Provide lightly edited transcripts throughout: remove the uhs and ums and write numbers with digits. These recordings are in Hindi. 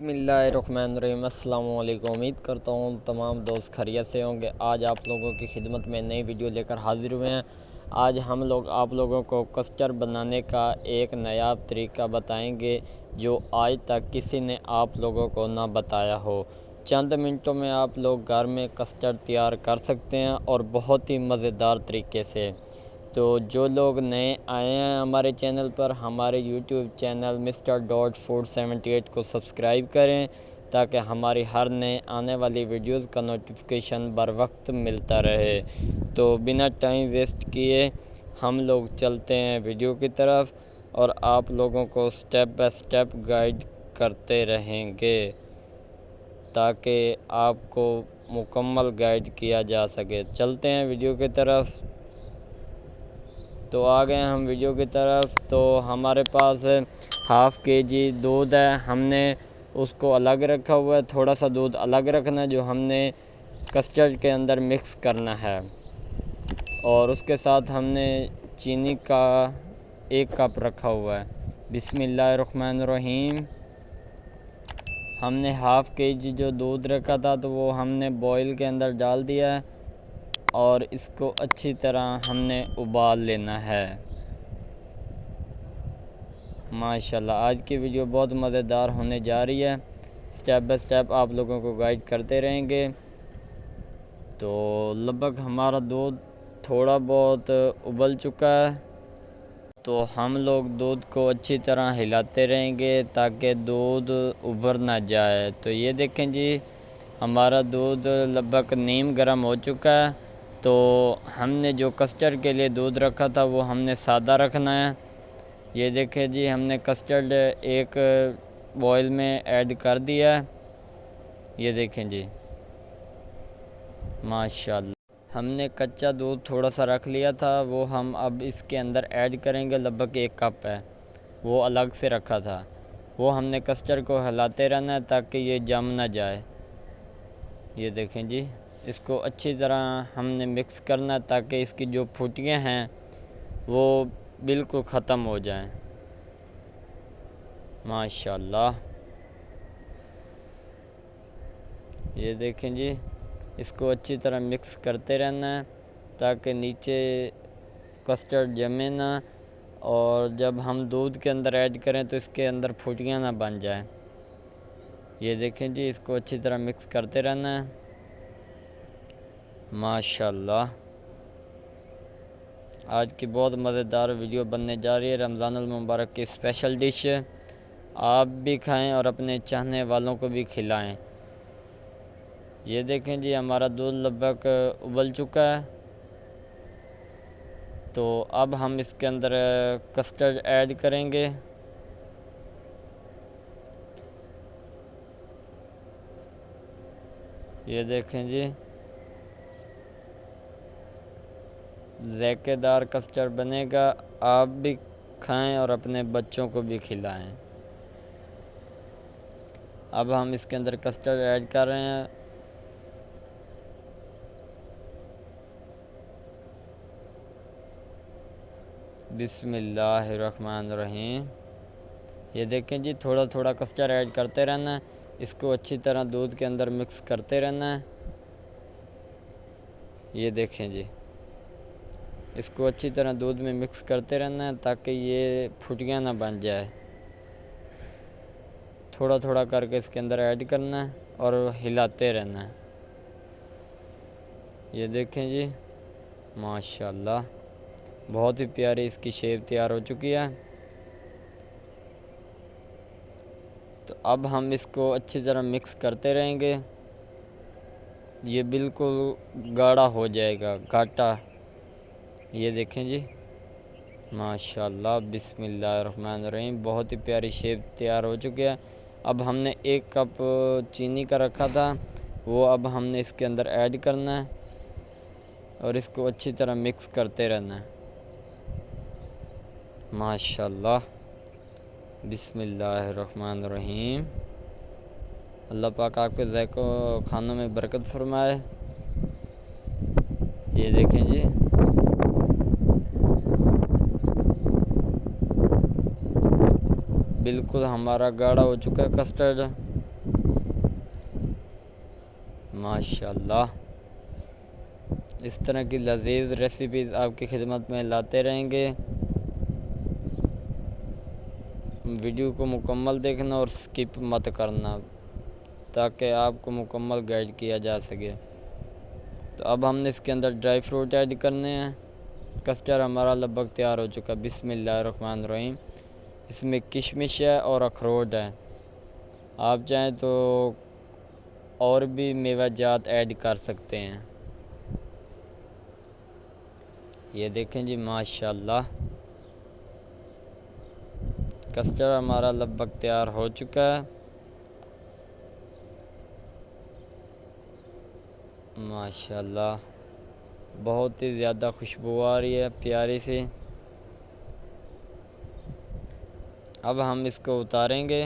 बिस्मिल्लाहिर्रहमानिर्रहीम। अस्सलाम वालेकुम। उम्मीद करता हूँ तमाम दोस्त खैरियत से होंगे। आज आप लोगों की खिदमत में नई वीडियो लेकर हाजिर हुए हैं। आज हम लोग आप लोगों को कस्टर्ड बनाने का एक नया तरीका बताएंगे जो आज तक किसी ने आप लोगों को ना बताया हो। चंद मिनटों में आप लोग घर में कस्टर्ड तैयार कर सकते हैं और बहुत ही मज़ेदार तरीके से। तो जो लोग नए आए हैं हमारे चैनल पर, हमारे YouTube channel mister dot food 78 को सब्सक्राइब करें ताकि हमारी हर नए आने वाली वीडियोज़ का नोटिफिकेशन बर वक्त मिलता रहे। तो बिना टाइम वेस्ट किए हम लोग चलते हैं वीडियो की तरफ और आप लोगों को स्टेप बाय स्टेप गाइड करते रहेंगे ताकि आपको मुकम्मल गाइड किया जा सके। चलते हैं वीडियो की तरफ। तो आ गए हम वीडियो की तरफ। तो हमारे पास हाफ़ के-जी दूध है, हमने उसको अलग रखा हुआ है। थोड़ा सा दूध अलग रखना है जो हमने कस्टर्ड के अंदर मिक्स करना है। और उसके साथ हमने चीनी का 1 कप रखा हुआ है। बिस्मिल्लाहिर्रहमानिर्रहीम। हमने हाफ़ के-जी जो दूध रखा था तो वो हमने बॉयल के अंदर डाल दिया है और इसको अच्छी तरह हमने उबाल लेना है। माशाल्लाह आज की वीडियो बहुत मज़ेदार होने जा रही है। स्टेप बाय स्टेप आप लोगों को गाइड करते रहेंगे। तो लगभग हमारा दूध थोड़ा बहुत उबल चुका है, तो हम लोग दूध को अच्छी तरह हिलाते रहेंगे ताकि दूध उभर ना जाए। तो ये देखें जी, हमारा दूध लगभग नीम गर्म हो चुका है। तो हमने जो कस्टर्ड के लिए दूध रखा था वो हमने सादा रखना है। ये देखें जी, हमने कस्टर्ड एक बॉयल में ऐड कर दिया है। ये देखें जी, माशाल्लाह। हमने कच्चा दूध थोड़ा सा रख लिया था, वो हम अब इसके अंदर ऐड करेंगे। लगभग 1 कप है, वो अलग से रखा था। वो हमने कस्टर्ड को हिलाते रहना है ताकि ये जम ना जाए। ये देखें जी, इसको अच्छी तरह हमने मिक्स करना है ताकि इसकी जो फुटियाँ हैं वो बिल्कुल ख़त्म हो जाएं। माशाल्लाह। ये देखें जी, इसको अच्छी तरह मिक्स करते रहना है ताकि नीचे कस्टर्ड जमे ना और जब हम दूध के अंदर ऐड करें तो इसके अंदर फुटियाँ ना बन जाएं। ये देखें जी, इसको अच्छी तरह मिक्स करते रहना है। माशाल्लाह आज की बहुत मज़ेदार वीडियो बनने जा रही है। रमज़ानुल मुबारक की स्पेशल डिश आप भी खाएं और अपने चाहने वालों को भी खिलाएं। ये देखें जी, हमारा दूध लगभग उबल चुका है। तो अब हम इसके अंदर कस्टर्ड ऐड करेंगे। ये देखें जी, ज़ायकेदार कस्टर्ड बनेगा। आप भी खाएं और अपने बच्चों को भी खिलाएं। अब हम इसके अंदर कस्टर्ड ऐड कर रहे हैं। बिस्मिल्लाहिर्रहमानिर्रहीम। ये देखें जी, थोड़ा थोड़ा कस्टर्ड ऐड करते रहना है। इसको अच्छी तरह दूध के अंदर मिक्स करते रहना है। ये देखें जी, इसको अच्छी तरह दूध में मिक्स करते रहना है ताकि ये फुटियाँ ना बन जाए। थोड़ा थोड़ा करके इसके अंदर ऐड करना है और हिलाते रहना है। ये देखें जी, माशाल्लाह बहुत ही प्यारी इसकी शेप तैयार हो चुकी है। तो अब हम इसको अच्छी तरह मिक्स करते रहेंगे। ये बिल्कुल गाढ़ा हो जाएगा, घाटा। ये देखें जी, माशाल्लाह बिस्मिल्लाहिर्रहमानिर्रहीम बहुत ही प्यारी शेप तैयार हो चुकी है। अब हमने 1 कप चीनी का रखा था, वो अब हमने इसके अंदर ऐड करना है और इसको अच्छी तरह मिक्स करते रहना है। माशाल्लाह बिस्मिल्लाहिर्रहमानिर्रहीम। अल्लाह पाक आपके ज़ायक़ों खानों में बरकत फरमाए। ये देखें जी, बिल्कुल हमारा गाढ़ा हो चुका है कस्टर्ड। माशाल्लाह। इस तरह की लजीज रेसिपीज़ आपकी खिदमत में लाते रहेंगे। वीडियो को मुकम्मल देखना और स्किप मत करना ताकि आपको मुकम्मल गाइड किया जा सके। तो अब हमने इसके अंदर ड्राई फ्रूट ऐड करने हैं। कस्टर्ड हमारा लगभग तैयार हो चुका है। बिस्मिल्लाहिर्रहमानिर्रहीम। इसमें किशमिश है और अखरोट है। आप चाहें तो और भी मेवाजात ऐड कर सकते हैं। ये देखें जी, माशाल्लाह कस्टर्ड हमारा लगभग तैयार हो चुका है। माशाल्लाह बहुत ही ज़्यादा खुशबू आ रही है प्यारी सी। अब हम इसको उतारेंगे।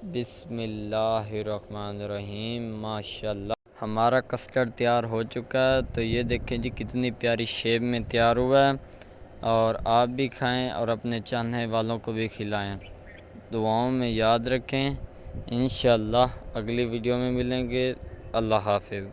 बिस्मिल्लाहिर्रहमानिर्रहीम। माशाल्लाह हमारा कस्टर्ड तैयार हो चुका है। तो ये देखें जी कितनी प्यारी शेप में तैयार हुआ है। और आप भी खाएं और अपने चाहने वालों को भी खिलाएं। दुआओं में याद रखें। इंशाअल्लाह अगली वीडियो में मिलेंगे। अल्लाह हाफिज़।